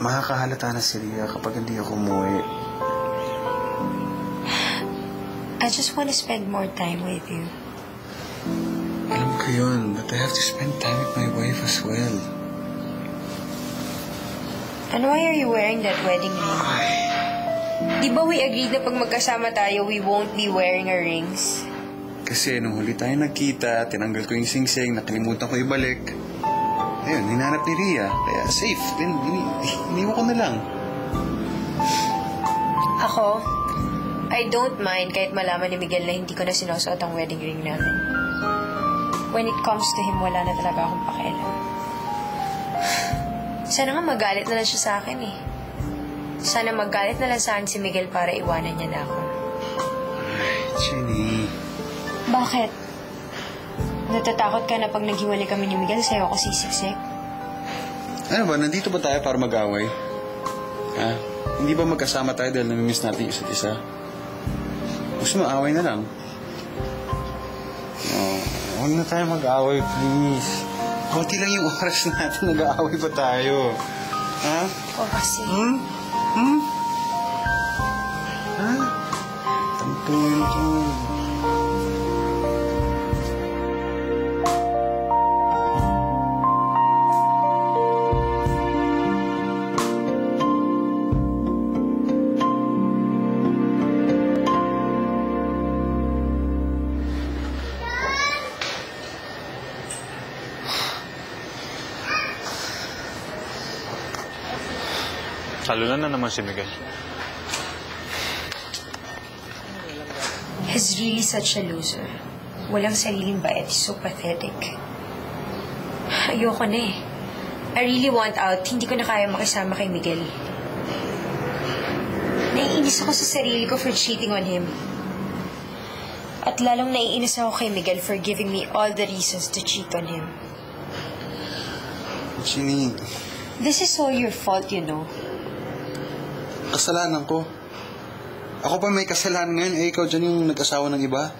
makakahalata na si Rhea kapag hindi ako umuwi. I just want to spend more time with you. Alam ko yun, but I have to spend time with my wife as well. And why are you wearing that wedding ring? Di ba we agreed na pag magkasama tayo, we won't be wearing our rings? Kasi nung huli tayo nagkita, tinanggal ko yung singsing, nakalimutan ko ibalik. Ayun, hinanap ni Rhea. Kaya safe. Then, iniwan ko na lang. Ako, I don't mind kahit malaman ni Miguel na hindi ko na sinusuot ang wedding ring namin. When it comes to him, wala na talaga akong pakialam. Sana nga magalit na lang siya sa akin eh. Sana magalit na lang sa akin si Miguel para iwanan niya na ako. Jenny. Bakit? Natatakot ka na pag naghiwalay kami ni Miguel, sa'yo ako sisiksik? Ano ba, nandito ba tayo para mag-away? Ha? Hindi ba magkasama tayo dahil namimiss natin isa't isa? Gusto mo, away na lang. Oh, huwag na tayo mag-away, please. Kunti lang yung oras natin, nag-aaway pa tayo. Ha? O kasi... Ha? Tampuin to. Salunan na naman si Miguel. He's really such a loser. Walang sariling bait. He's so pathetic. Ayoko na eh. I really want out. Hindi ko na kaya makisama kay Miguel. Naiinis ako sa sarili ko for cheating on him. At lalong naiinis ako kay Miguel for giving me all the reasons to cheat on him. Jenny. This is all your fault, you know. Kasalanan ko. Ako pa may kasalanan ngayon, eh ikaw dyan yung nag-asawa ng iba.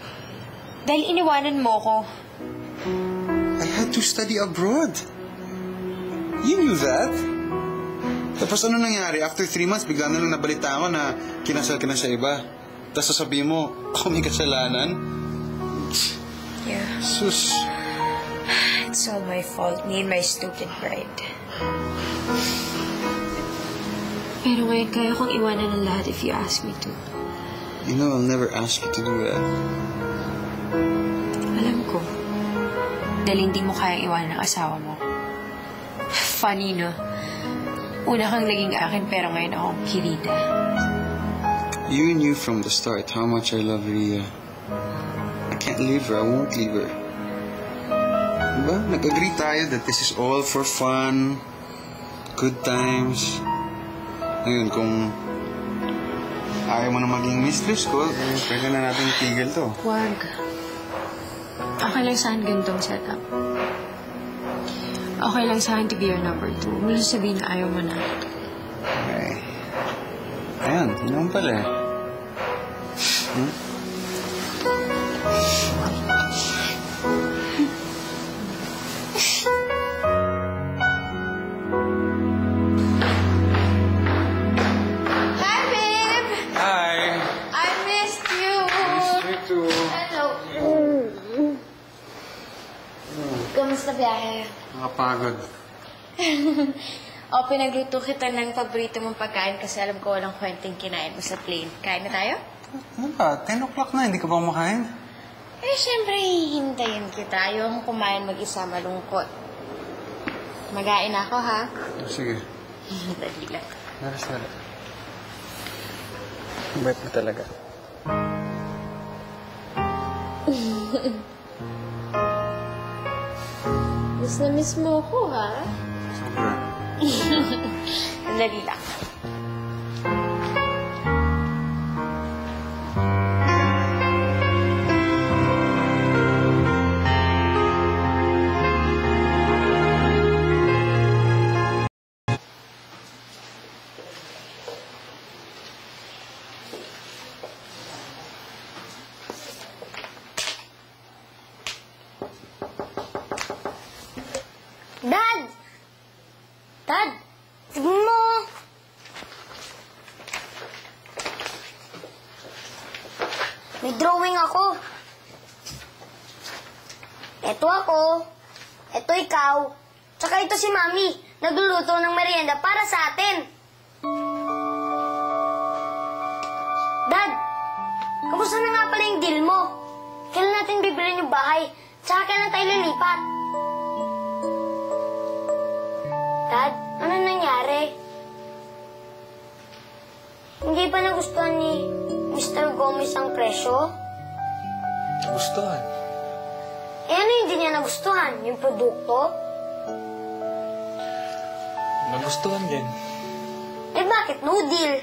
Dahil iniwanan mo ko. I had to study abroad. You knew that. Tapos ano nangyari? After 3 months, bigla na lang nabalita ako na kinasal ka na sa iba. Tapos sasabihin mo, ako may kasalanan? Yeah. Sus. It's all my fault. Me and my stupid pride. Pero ngayon, kaya kong iwanan ng lahat if you ask me to. You know, I'll never ask you to do that. Alam ko. Dahil hindi mo kayang iwanan ng asawa mo. Funny, no? Una kang naging akin, pero ngayon akong kirida. You knew from the start how much I love Rhea. I can't leave her. I won't leave her. Diba? Nag-agree tayo that this is all for fun, good times. Ngayon, kung ayaw mo na maging mistress ko, pwede na natin tigil to. Huwag. Okay lang saan ganitong setup. Okay lang saan to be your number 2. Huwag mo sabihin na ayaw mo na. Okay. Ayan, yun naman pala eh. Kamusta biyahe? Nakapagod. O, pinagluto kita ng paborito mong pagkain kasi alam ko walang kwenteng kinain mo sa plane. Kain na tayo? Ano ba? 10 o'clock na, hindi ka ba kumakain? Eh, syempre, hihintayin kita. Ayaw akong kumain mag-isa, malungkot. Magain ako, ha? Sige. Dali lang. Dali. Bait mo talaga. Miss na miss mo ako, ha? Sobra. Dali lang. Dad! Dad! Tignan mo. May drawing ako. Ito ako. Ito ikaw. Tsaka ito si Mami. Nagluluto ng merienda para sa atin. Dad, kamusta na nga pala yung deal mo? Kailan natin bibilin yung bahay? Tsaka kailan tayo lilipat? Dad, ano nangyari? Hindi ba nagustuhan ni Mr. Gomez ang presyo? Nagustuhan. Eh ano hindi niya nagustuhan? Yung produkto? Nagustuhan din. Eh bakit no deal?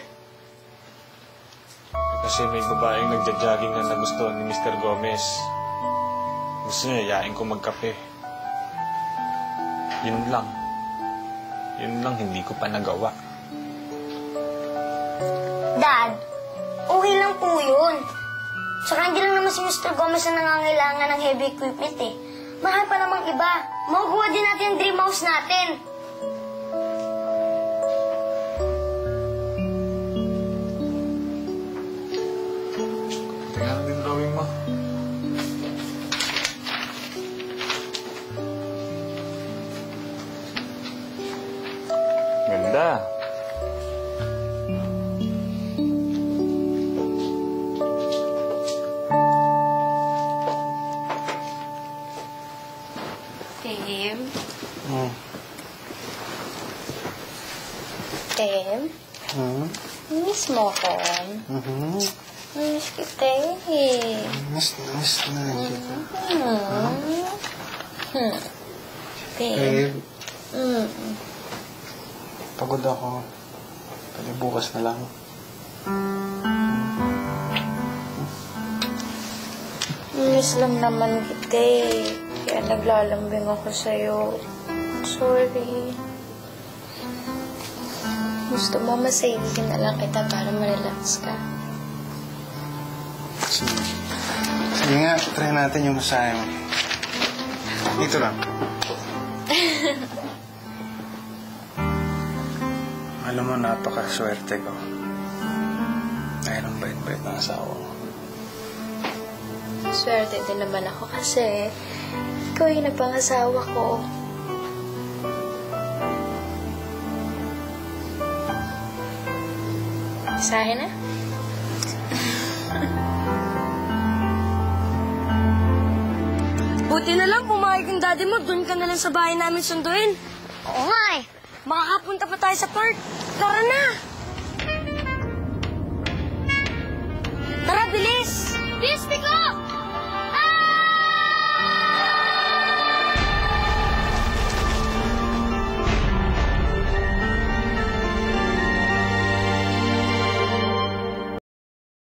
Kasi may babaeng nagja-jogging na nagustuhan ni Mr. Gomez. Gusto niya, yayain ko magkape. Yun lang. Yun lang, hindi ko pa nagawa. Dad, okay lang po yun. Saka hindi lang naman si Mr. Gomez na nangangailangan ng heavy equipment eh. Mahal pa namang iba. Makukuha din natin yung dream house natin. Tingnan din drawing mo. Ganda. Tim? Tim, miss mo ko. Miss kita eh. Miss na kita. Tim. Babe, pagod ako. Pwede bukas na lang. Miss lang naman kita eh. Kaya naglalambing ako sa'yo. Sorry. Gusto mo masayigin na lang kita para ma-relax ka. Sige nga, try natin yung masahe mo. Dito lang. Alam mo, napakaswerte ko. Dahil ang bait-bait ng asawa ko. Swerte din naman ako kasi ikaw yung napangasawa ko. Isahin na? Buti na lang pumayag yung daddy mo, doon ka na lang sa bahay namin sunduin. Oo nga eh. Makakapunta pa tayo sa park. Tara na! Tara, bilis! Bilis, Pico!